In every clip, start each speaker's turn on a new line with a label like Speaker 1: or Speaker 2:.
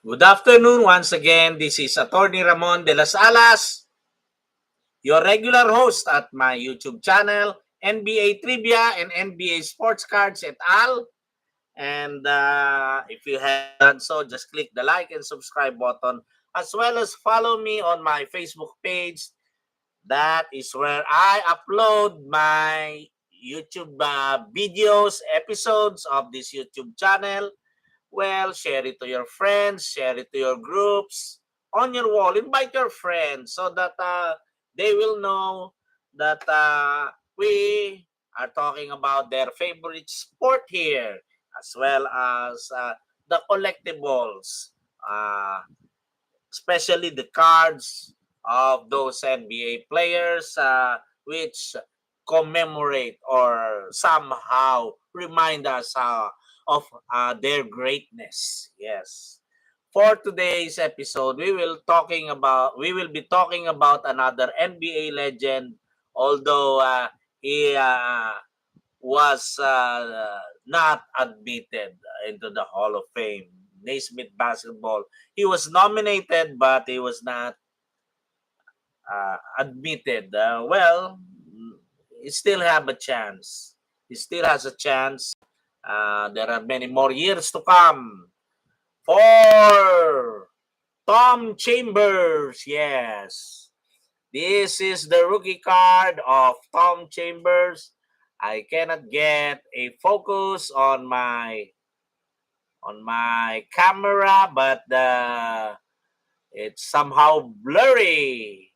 Speaker 1: Good afternoon once again. This is Attorney Ramon de las Alas, your regular host at my YouTube channel, NBA Trivia and NBA Sports Cards et al. And if you have done so, just click the like and subscribe button, as well as follow me on my Facebook page. That is where I upload my YouTube videos, episodes of this YouTube channel. Well, share it to your friends, share it to your groups, on your wall. Invite your friends so that they will know that we are talking about their favorite sport here, as well as the collectibles, uh, especially the cards of those NBA players, which commemorate or somehow remind us of their greatness. Yes. For today's episode, we will be talking about another NBA legend, although he was not admitted into the Hall of Fame. Naismith basketball. He was nominated, but he was not admitted. He still have a chance. He still has a chance. There are many more years to come for Tom Chambers. Yes, this is the rookie card of Tom Chambers. I cannot get a focus on my camera, but it's somehow blurry.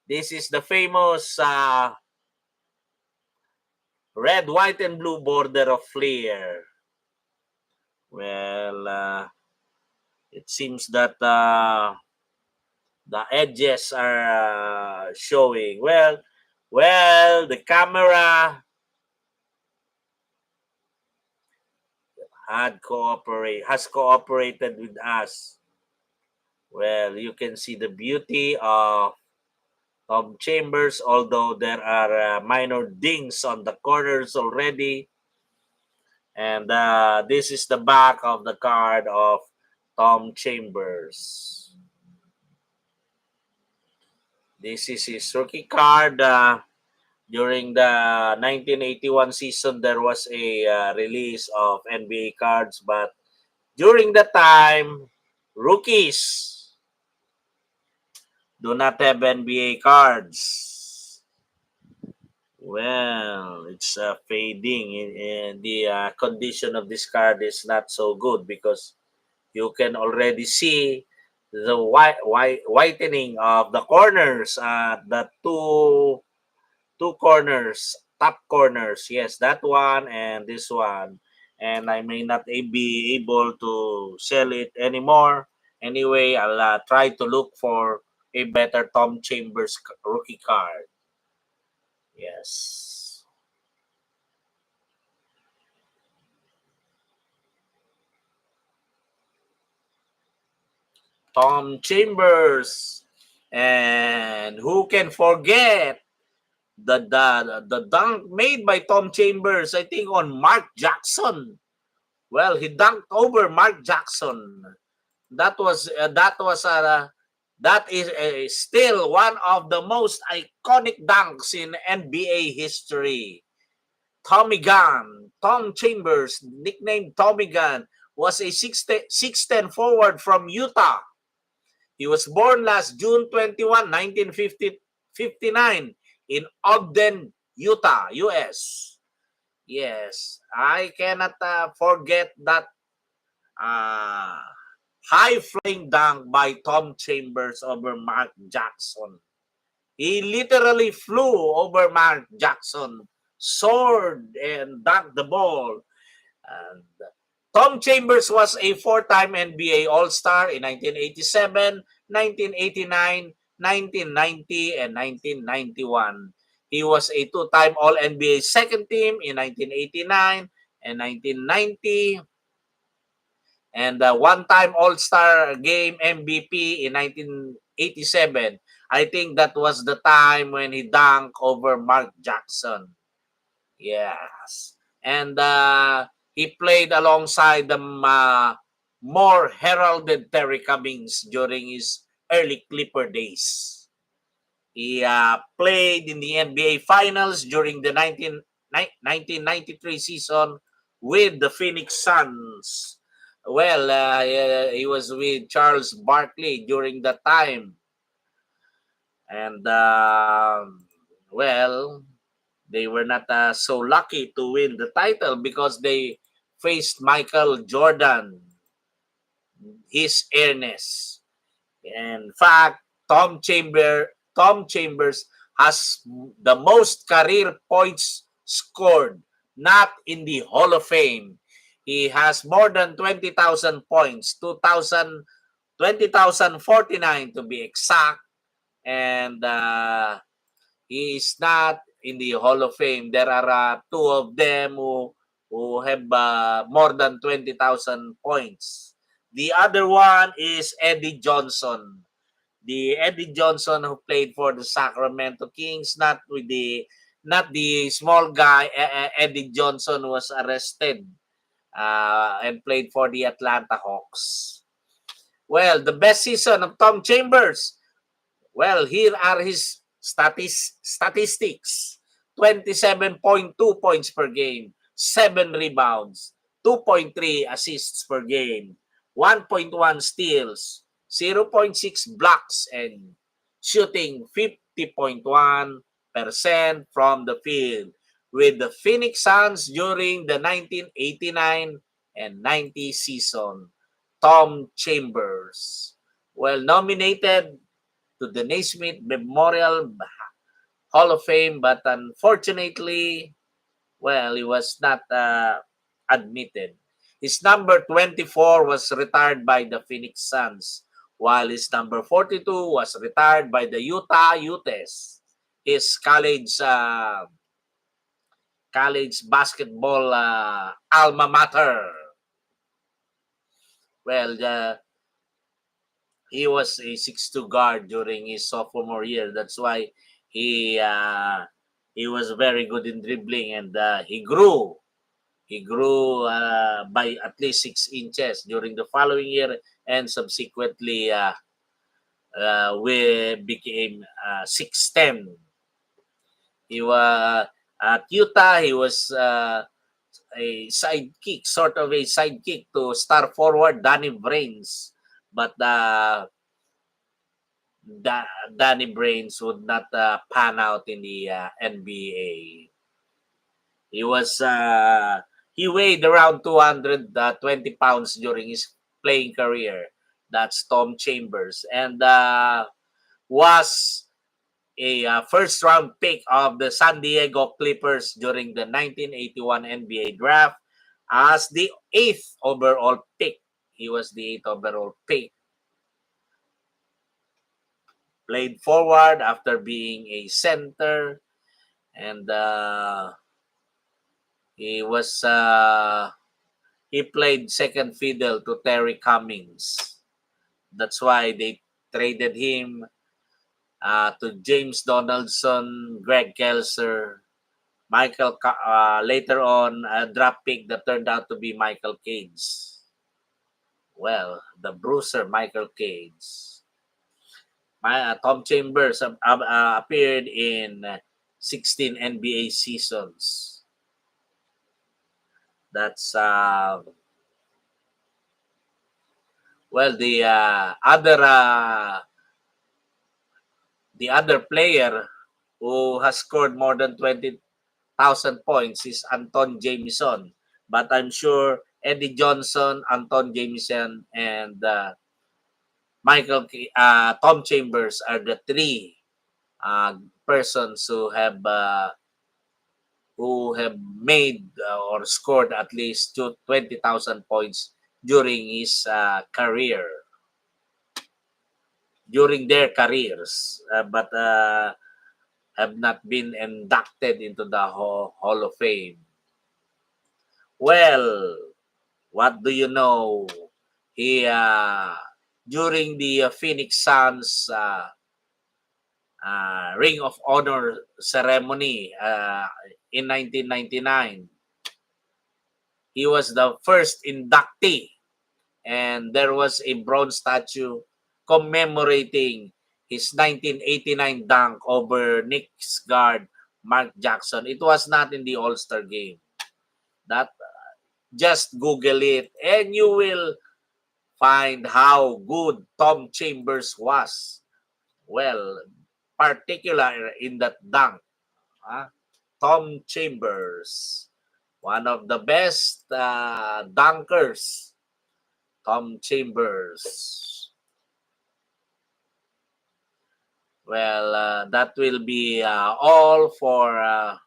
Speaker 1: This is the famous red, white, and blue border of Fleer. Well, it seems that the edges are showing. Well, the camera has cooperated with us. Well, you can see the beauty of Chambers, although there are minor dings on the corners already. And this is the back of the card of Tom Chambers. This is his rookie card. During the 1981 season, there was a release of NBA cards, but during the time, rookies do not have NBA cards. Well, it's fading. The condition of this card is not so good because you can already see the whitening of the corners, the two corners, top corners. Yes, that one and this one. And I may not be able to sell it anymore. Anyway, I'll try to look for a better Tom Chambers rookie card. Yes. Tom Chambers. And who can forget the dunk made by Tom Chambers, I think, on Mark Jackson. Well, he dunked over Mark Jackson. That is still one of the most iconic dunks in NBA history. Tommy Gunn, Tom Chambers, nicknamed Tommy Gunn, was a 6'10" forward from Utah. He was born last June 21, 1959 in Ogden, Utah, US. Yes, I cannot forget that uh, high-flying dunk by Tom Chambers over Mark Jackson. He literally flew over Mark Jackson, soared and dunked the ball. And Tom Chambers was a four-time NBA All-Star in 1987, 1989, 1990, and 1991. He was a two-time All-NBA second team in 1989 and 1990, and one-time All-Star Game MVP in 1987. I think that was the time when he dunked over Mark Jackson. Yes. And he played alongside more heralded Terry Cummings during his early Clipper days. He played in the NBA Finals during the 1993 season with the Phoenix Suns. Well, he was with Charles Barkley during that time. And, well, they were not so lucky to win the title because they faced Michael Jordan, his airness. In fact, Tom Chambers has the most career points scored, not in the Hall of Fame. He has more than 20,000 points, 20,049 to be exact. And he is not in the Hall of Fame. There are two of them who have more than 20,000 points. The other one is Eddie Johnson. The Eddie Johnson who played for the Sacramento Kings, not the small guy. Eddie Johnson was arrested and played for the Atlanta Hawks. Well, the best season of Tom Chambers. Well, here are his statistics. 27.2 points per game, 7 rebounds, 2.3 assists per game, 1.1 steals, 0.6 blocks, and shooting 50.1% from the field with the Phoenix Suns during the 1989 and 90 season. Tom Chambers. Well, nominated to the Naismith Memorial Hall of Fame, but unfortunately, well, he was not admitted. His number 24 was retired by the Phoenix Suns, while his number 42 was retired by the Utah Utes, his college basketball alma mater. Well, he was a 6'2" guard during his sophomore year. That's why he he was very good in dribbling, and he grew. He grew by at least 6 inches during the following year, and subsequently we became 6'10". He was at Utah. He was a sidekick, sort of a sidekick to star forward Danny Brains, but Danny Brains would not pan out in the NBA. He was he weighed around 220 pounds during his playing career. That's Tom Chambers, and was a first round pick of the San Diego Clippers during the 1981 NBA draft as the 8th overall pick. He was the 8th overall pick. Played forward after being a center, and he played second fiddle to Terry Cummings. That's why they traded him to James Donaldson, Greg Kelser, later on a draft pick that turned out to be Michael Cades. Well, the bruiser Michael Cades. Tom Chambers appeared in 16 NBA seasons. That's well, the other player who has scored more than 20,000 points is Anton Jamison. But I'm sure Eddie Johnson, Anton Jamison, and Tom Chambers are the three persons who have made or scored at least 20,000 points during his career, during their careers, but have not been inducted into the Hall of Fame. Well, what do you know? He during the Phoenix Suns Ring of Honor ceremony in 1999, he was the first inductee and there was a bronze statue commemorating his 1989 dunk over Knicks guard Mark Jackson. It was not in the All-Star game. That just Google it and you will find how good Tom Chambers was. Well, particular in that dunk. Tom Chambers, one of the best dunkers. Tom Chambers. Well, that will be all for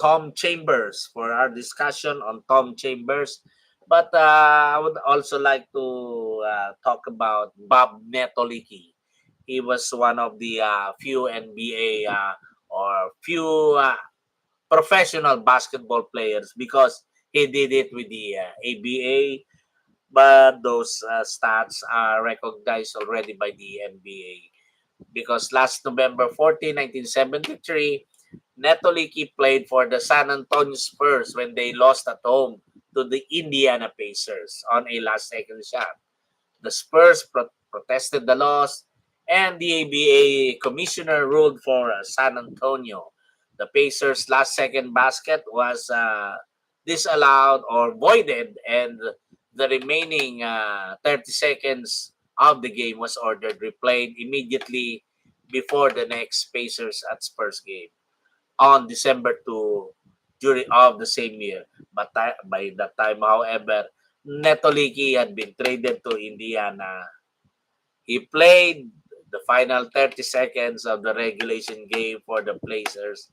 Speaker 1: Tom Chambers, for our discussion on Tom Chambers. But I would also like to talk about Bob Netolicky. He was one of the few NBA or few professional basketball players because he did it with the ABA, but those stats are recognized already by the NBA because last November 14, 1973, Netolicky played for the San Antonio Spurs when they lost at home to the Indiana Pacers on a last-second shot. The Spurs protested the loss, and the ABA commissioner ruled for San Antonio. The Pacers' last-second basket was disallowed or voided, and the remaining 30 seconds of the game was ordered replayed immediately before the next Pacers at Spurs game on December 2 during of the same year. But by that time, however, Netolicky had been traded to Indiana. He played the final 30 seconds of the regulation game for the Pacers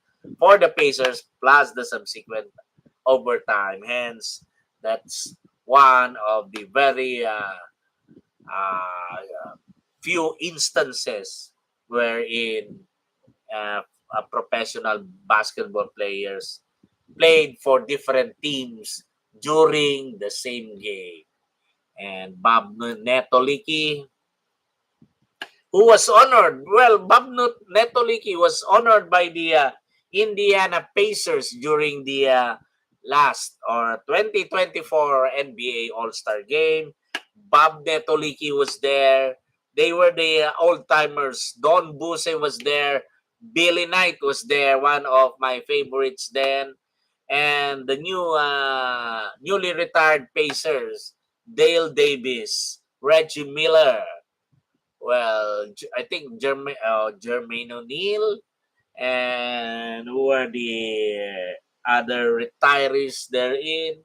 Speaker 1: plus the subsequent overtime. Hence, that's one of the very few instances wherein professional basketball players played for different teams during the same game. And Bob Netolicky, who was honored, well, Bob Netolicky was honored by the Indiana Pacers during the last or 2024 NBA All-Star Game. Bob Netolicky was there. They were the old-timers. Don Buse was there. Billy Knight was there, one of my favorites then. And the newly retired Pacers, Dale Davis, Reggie Miller, well, I think Jermaine O'Neal, and who are the other retirees therein?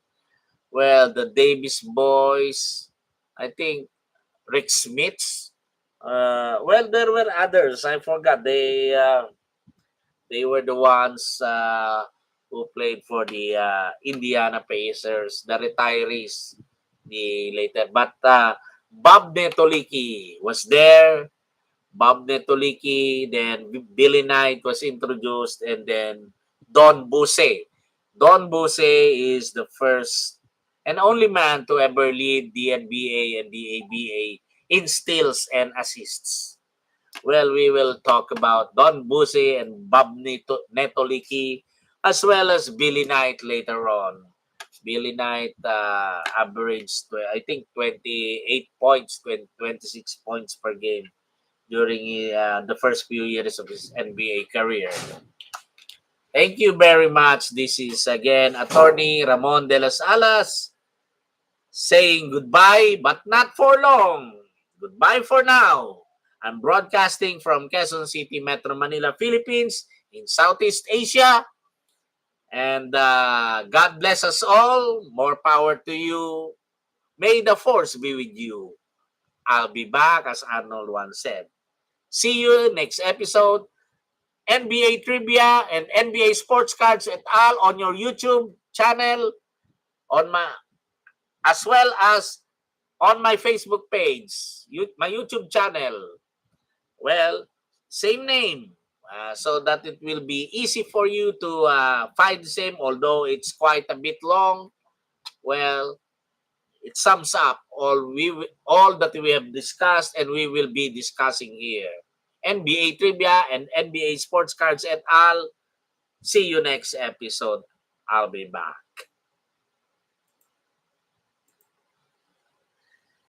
Speaker 1: Well, the Davis boys, I think Rick Smiths. Well, there were others. I forgot. They were the ones who played for the Indiana Pacers, the retirees, the later. But Bob Netolicky was there. Bob Netolicky, then Billy Knight was introduced, and then Don Buse. Don Buse is the first and only man to ever lead the NBA and the ABA in steals and assists. Well, we will talk about Don Buse and Bob Netolicky as well as Billy Knight later on. Billy Knight averaged, I think, 28 points, 26 points per game during the first few years of his NBA career. Thank you very much. This is again Attorney Ramon de las Alas saying goodbye, but not for long. Goodbye for now. I'm broadcasting from Quezon City, Metro Manila, Philippines, in Southeast Asia. And God bless us all. More power to you. May the force be with you. I'll be back, as Arnold once said. See you next episode. NBA Trivia and NBA Sports Cards et al. On your YouTube channel, on my as well as on my Facebook page, my YouTube channel. Well, same name, so that it will be easy for you to find the same, although it's quite a bit long. Well, it sums up all that we have discussed and we will be discussing here. NBA Trivia and NBA Sports Cards et al. See you next episode. I'll be back.